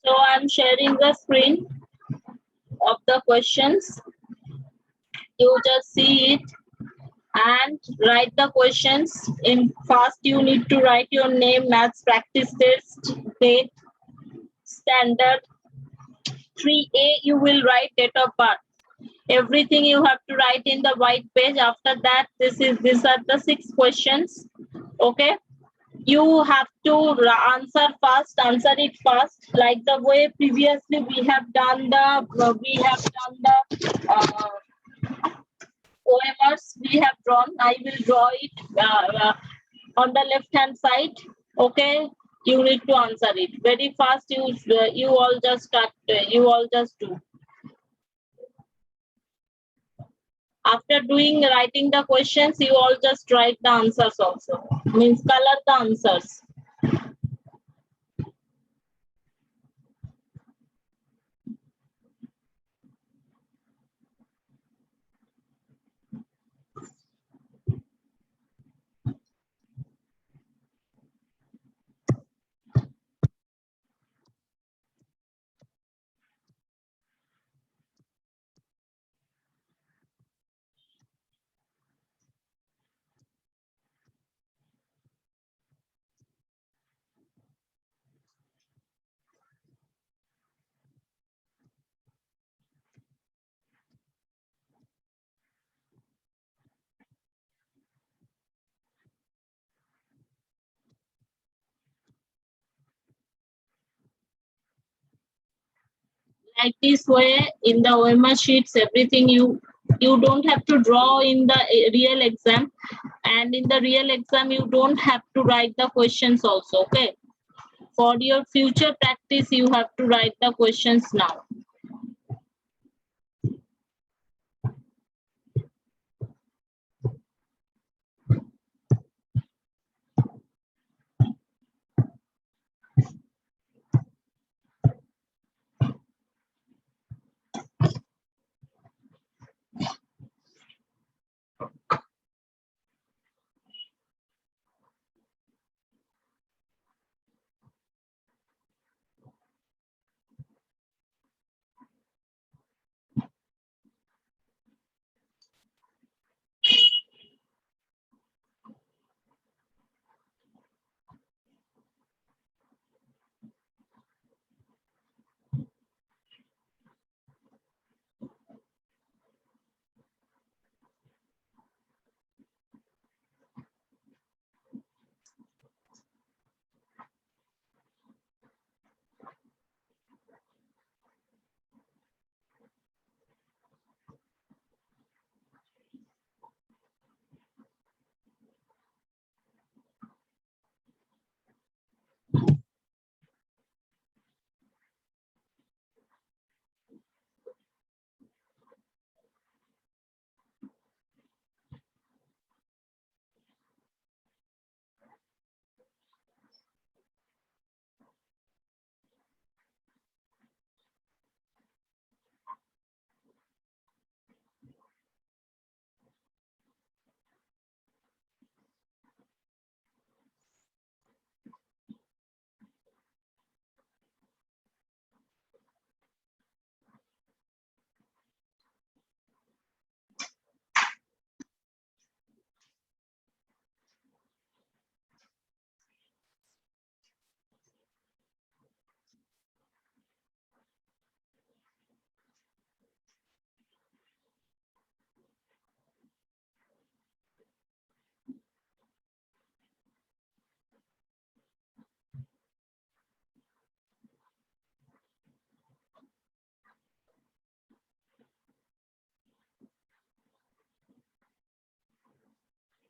So I'm sharing the screen of the questions. You just see it and write the questions. In first, you need to write your name, maths practice test, date, standard. 3A, you will write date of birth. Everything you have to write in the white page. After that, these are the 6 questions. Okay, you have to answer it fast, like the way previously we have done the OMRs we have drawn. I will draw it on the left hand side. Okay, you need to answer it very fast. You all just start. You all just do. After writing the questions, you all just write the answers also. Means color the answers. Like this way, in the OMR sheets, everything you don't have to draw in the real exam, and in the real exam you don't have to write the questions also. Okay, for your future practice you have to write the questions now.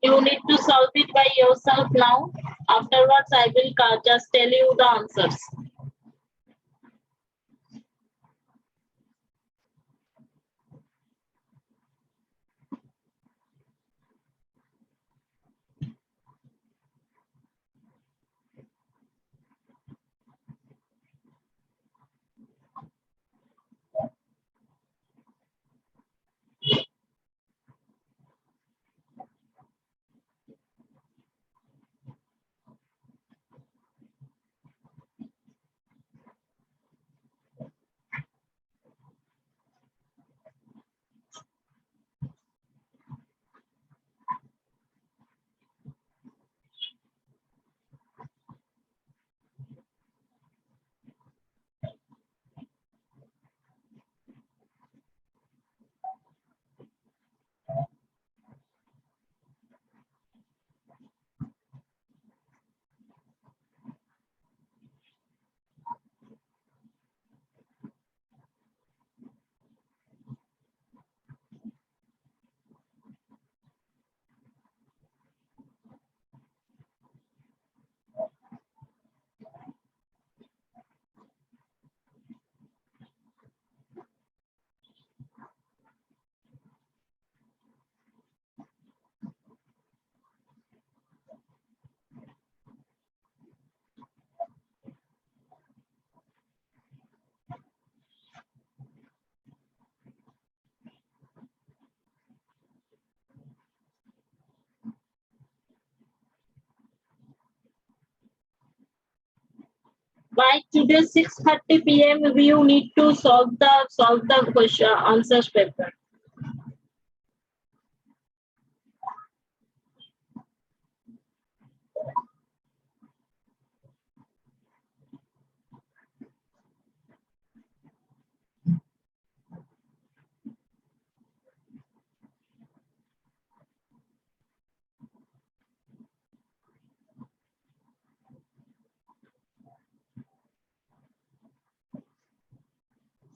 You need to solve it by yourself now. Afterwards, I will just tell you the answers. By today 6:30 p.m. you need to solve the question answers paper.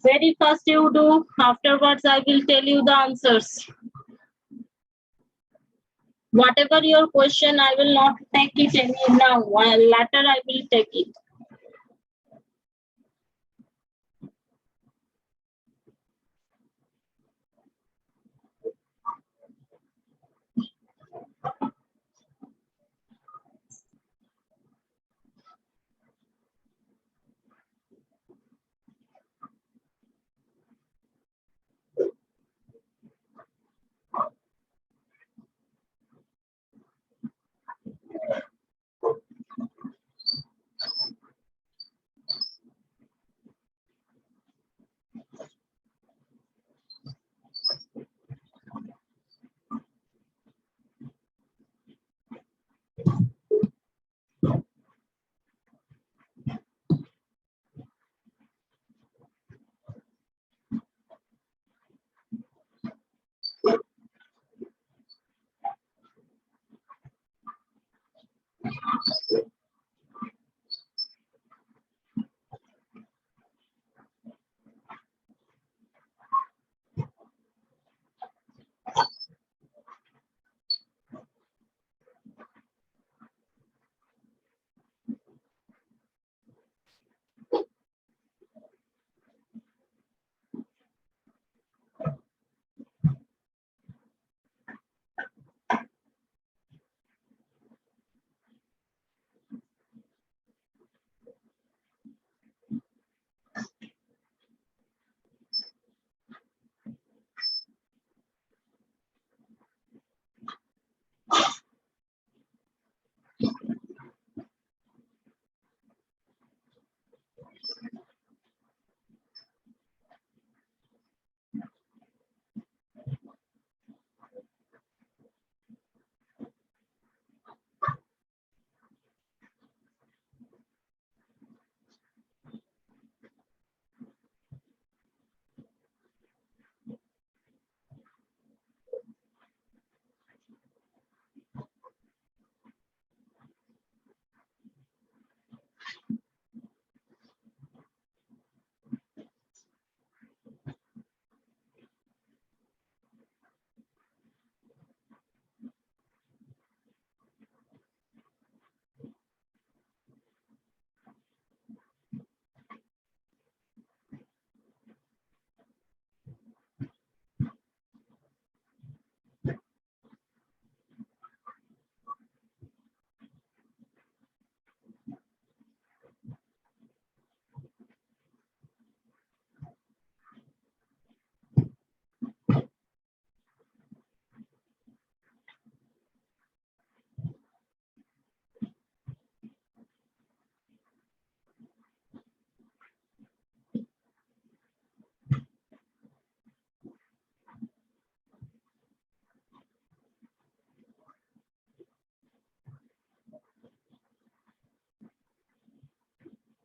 Very fast you do. Afterwards, I will tell you the answers. Whatever your question, I will not take it any now. Later, I will take it.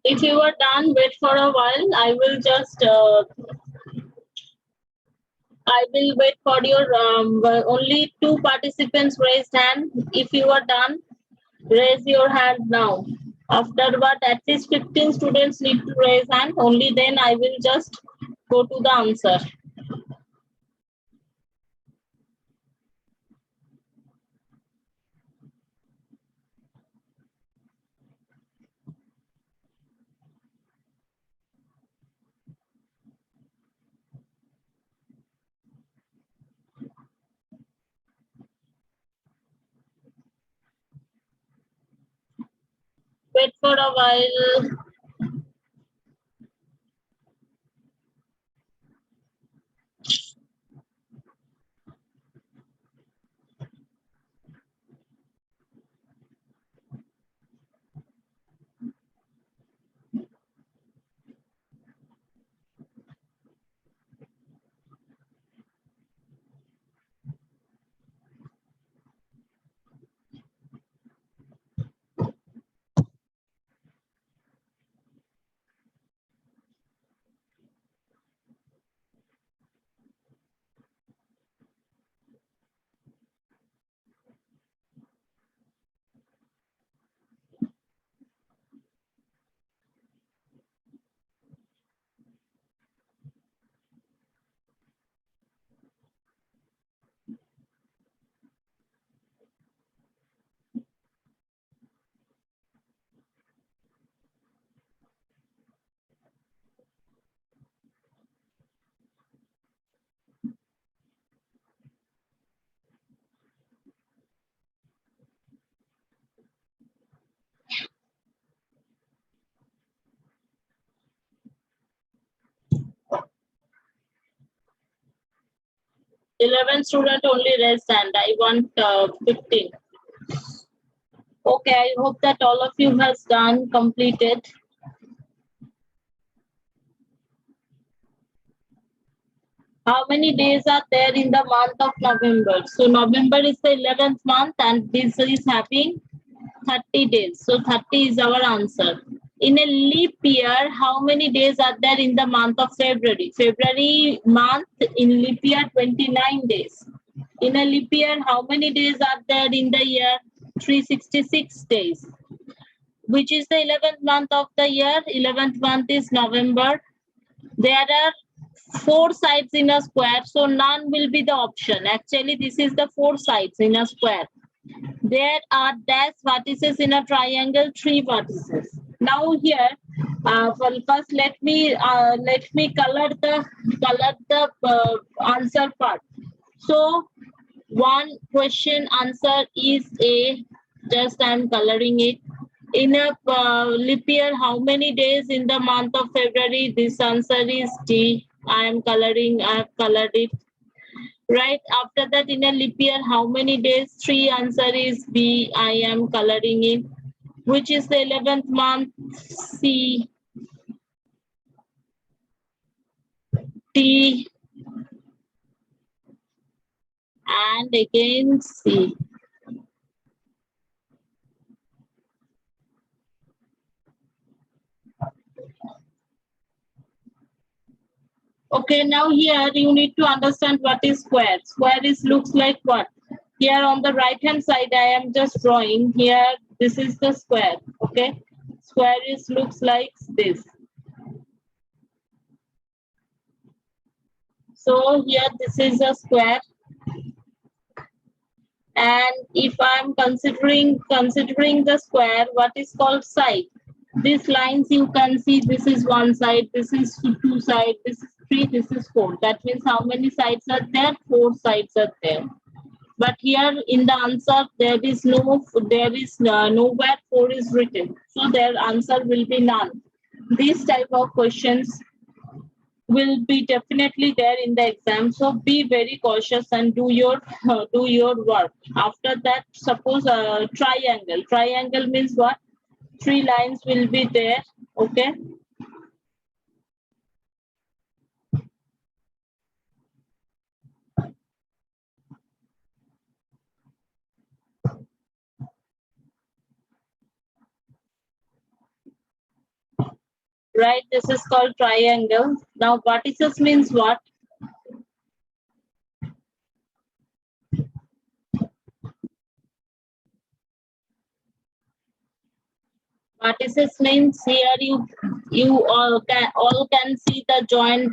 If you are done, wait for a while. I will wait for your only 2 participants raised hand. If you are done, raise your hand now. Afterward, at least 15 students need to raise hand. Only then I will just go to the answer. Wait for a while. 11 student only raised hand. I want 15. Okay, I hope that all of you has done, completed. How many days are there in the month of November? So November is the 11th month and this is having 30 days. So 30 is our answer. In a leap year, how many days are there in the month of February? February month in leap year, 29 days. In a leap year, how many days are there in the year? 366 days. Which is the 11th month of the year? 11th month is November. There are 4 sides in a square, so none will be the option. Actually, this is the 4 sides in a square. There are dash vertices in a triangle, 3 vertices. Now here, first let me color the answer part. So one question answer is A. Just I am coloring it. In a leap year, how many days in the month of February? This answer is D. I have colored it. Right after that, in a leap year, how many days? 3. Answer is B. I am coloring it. Which is the 11th month? C. T. And again C. Okay, now here you need to understand what is square. Square is looks like what? Here on the right hand side, I am just drawing. Here, this is the square. Okay, square is looks like this. So here, this is a square. And if I am considering the square, what is called side? These lines you can see, this is 1 side, this is 2 sides, this is 3, this is 4. That means how many sides are there? 4 sides are there. But here in the answer, there is nowhere 4 is written. So their answer will be none. These type of questions will be definitely there in the exam. So be very cautious and do your work. After that, suppose a triangle. Triangle means what? 3 lines will be there. Okay. Right, this is called triangle. Now vertices means what? Vertices means here you all can see the joint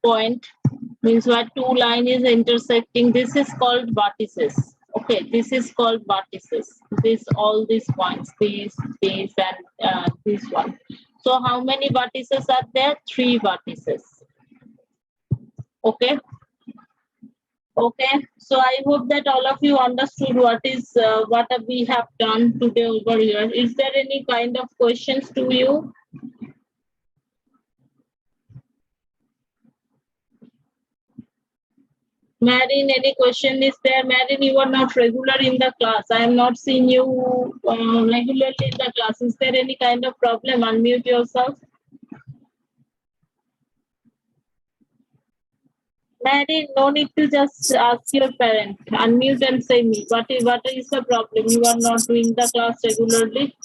point, means what? 2 line is intersecting. This is called vertices. Okay, this is called vertices. All these points, these and this one. So how many vertices are there? 3 vertices. Okay. Okay, so I hope that all of you understood what we have done today over here. Is there any kind of questions to you? Marin, any question is there? Marin, you are not regular in the class. I am not seeing you regularly in the class. Is there any kind of problem? Unmute yourself. Marin, no need to just ask your parent. Unmute and say me. What is the problem? You are not doing the class regularly.